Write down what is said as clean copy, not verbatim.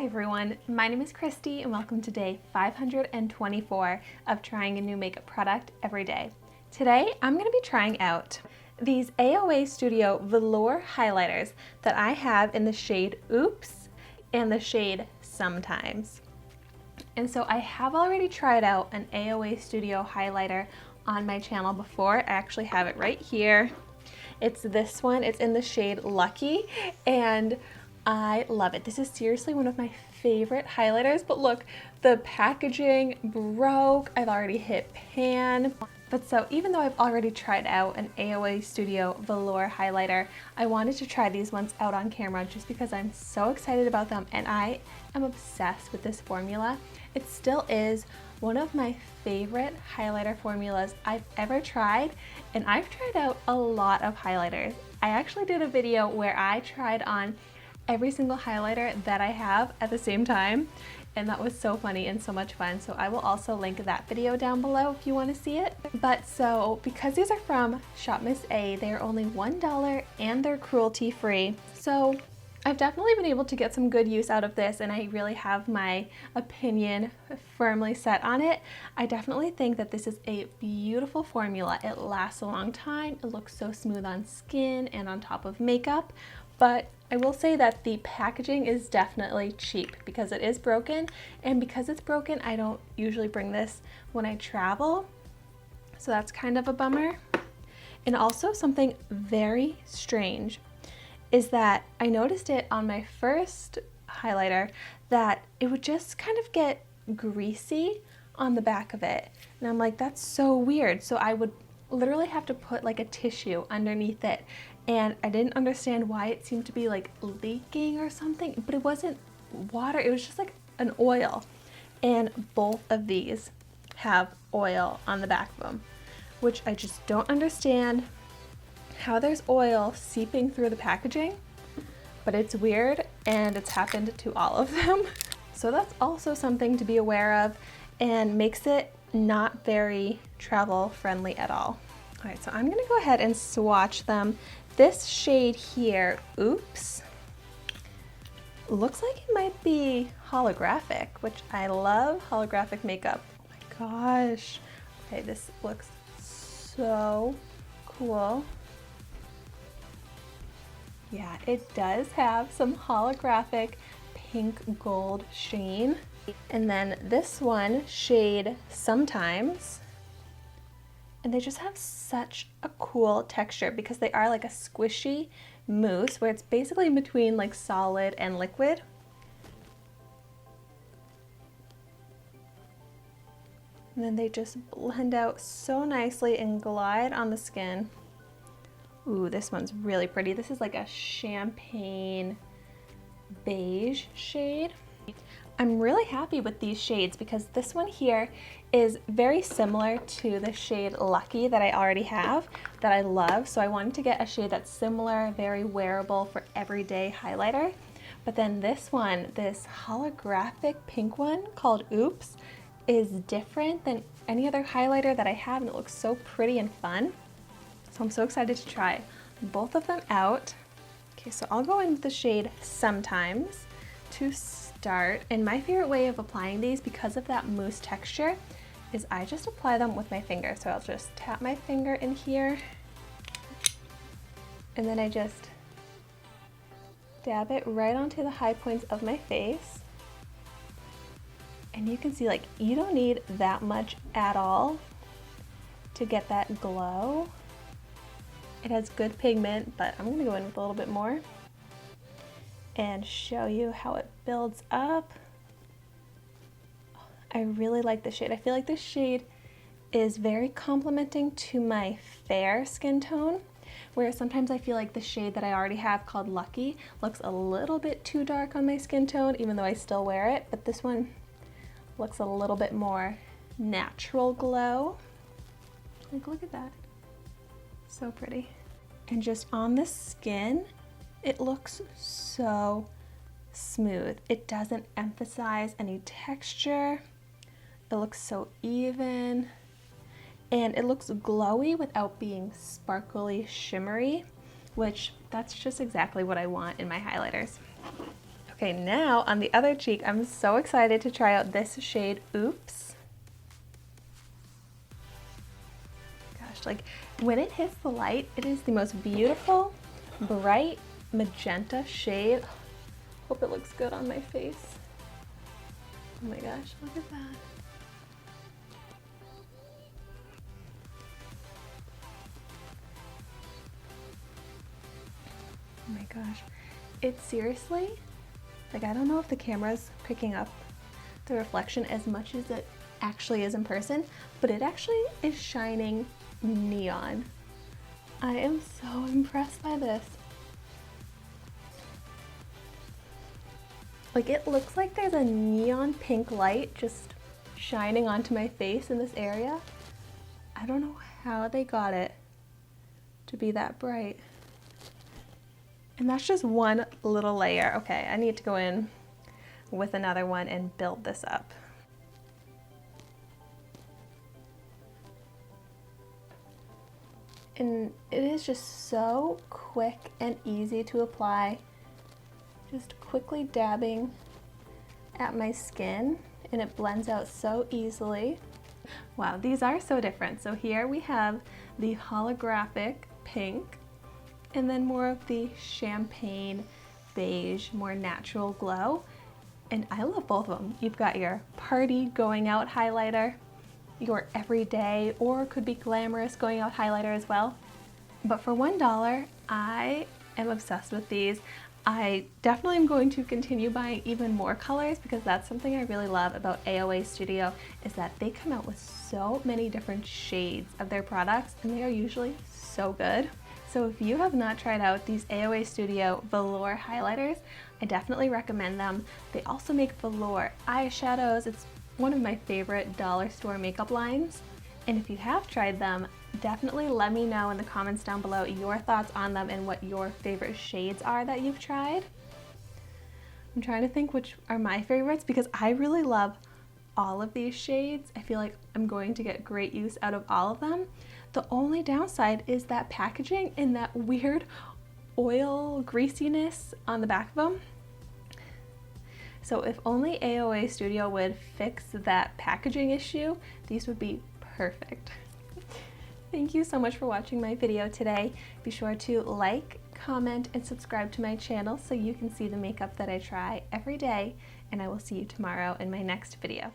Hi everyone, my name is Christy and welcome to day 524 of trying a new makeup product every day. Today I'm going to be trying out these AOA Studio Velour highlighters that I have in the shade Oops and the shade Sometimes. And so I have already tried out an AOA Studio highlighter on my channel before. I actually have it right here. It's this one, it's in the shade Lucky, and I love it. This is seriously one of my favorite highlighters, but look, the packaging broke. I've already hit pan. But so even though I've already tried out an AOA Studio Velour highlighter, I wanted to try these ones out on camera just because I'm so excited about them and I am obsessed with this formula. It still is one of my favorite highlighter formulas I've ever tried, and I've tried out a lot of highlighters. I actually did a video where I tried on every single highlighter that I have at the same time, and that was so funny and so much fun. So I will also link that video down below if you want to see it. But so because these are from Shopmissa, they're only $1 and they're cruelty free. So I've definitely been able to get some good use out of this, and I really have my opinion firmly set on it. I definitely think that this is a beautiful formula. It lasts a long time. It looks so smooth on skin and on top of makeup. But I will say that the packaging is definitely cheap because it is broken, and because it's broken, I don't usually bring this when I travel. So that's kind of a bummer. And also something very strange is that I noticed it on my first highlighter that it would just kind of get greasy on the back of it. And I'm like, that's so weird. So I would literally have to put like a tissue underneath it. And I didn't understand why it seemed to be like leaking or something, but it wasn't water, it was just like an oil. And both of these have oil on the back of them, which I just don't understand how there's oil seeping through the packaging, but it's weird and it's happened to all of them. So that's also something to be aware of and makes it not very travel friendly at all. All right, so I'm gonna go ahead and swatch them. This shade here, Oops, looks like it might be holographic, which I love holographic makeup. Oh my gosh. Okay, this looks so cool. Yeah, it does have some holographic pink gold sheen. And then this one, shade Sometimes, and they just have such a cool texture because they are like a squishy mousse where it's basically in between like solid and liquid. And then they just blend out so nicely and glide on the skin. Ooh, this one's really pretty. This is like a champagne beige shade. I'm really happy with these shades because this one here is very similar to the shade Lucky that I already have that I love. So I wanted to get a shade that's similar, very wearable for everyday highlighter. But then this one, this holographic pink one called Oops, is different than any other highlighter that I have, and it looks so pretty and fun. So I'm so excited to try both of them out. Okay, so I'll go in with the shade Sometimes to start. And my favorite way of applying these, because of that mousse texture, is I just apply them with my finger. So I'll just tap my finger in here, and then I just dab it right onto the high points of my face. And you can see, like, you don't need that much at all to get that glow. It has good pigment, but I'm gonna go in with a little bit more and show you how it builds up. I really like this shade. I feel like this shade is very complementing to my fair skin tone, whereas sometimes I feel like the shade that I already have called Lucky looks a little bit too dark on my skin tone, even though I still wear it, but this one looks a little bit more natural glow. Like, look at that. So pretty. And just on the skin, it looks so smooth. It doesn't emphasize any texture. It looks so even. And it looks glowy without being sparkly, shimmery, which that's just exactly what I want in my highlighters. Okay, now on the other cheek, I'm so excited to try out this shade, Oops. Gosh, like when it hits the light, it is the most beautiful, bright magenta shade. Hope it looks good on my face. Oh my gosh, look at that. Oh my gosh, it's seriously, like I don't know if the camera's picking up the reflection as much as it actually is in person, but it actually is shining neon. I am so impressed by this. Like it looks like there's a neon pink light just shining onto my face in this area. I don't know how they got it to be that bright. And that's just one little layer. Okay, I need to go in with another one and build this up. And it is just so quick and easy to apply. Just quickly dabbing at my skin and it blends out so easily. Wow, these are so different. So here we have the holographic pink and then more of the champagne beige, more natural glow. And I love both of them. You've got your party going out highlighter, your everyday or could be glamorous going out highlighter as well. But for $1, I am obsessed with these. I definitely am going to continue buying even more colors because that's something I really love about AOA Studio is that they come out with so many different shades of their products and they are usually so good. So if you have not tried out these AOA Studio Velour highlighters, I definitely recommend them. They also make velour eyeshadows. It's one of my favorite dollar store makeup lines. And if you have tried them, definitely let me know in the comments down below your thoughts on them and what your favorite shades are that you've tried. I'm trying to think which are my favorites because I really love all of these shades. I feel like I'm going to get great use out of all of them. The only downside is that packaging and that weird oil greasiness on the back of them. So if only AOA Studio would fix that packaging issue, these would be perfect. Thank you so much for watching my video today. Be sure to like, comment, and subscribe to my channel so you can see the makeup that I try every day, and I will see you tomorrow in my next video.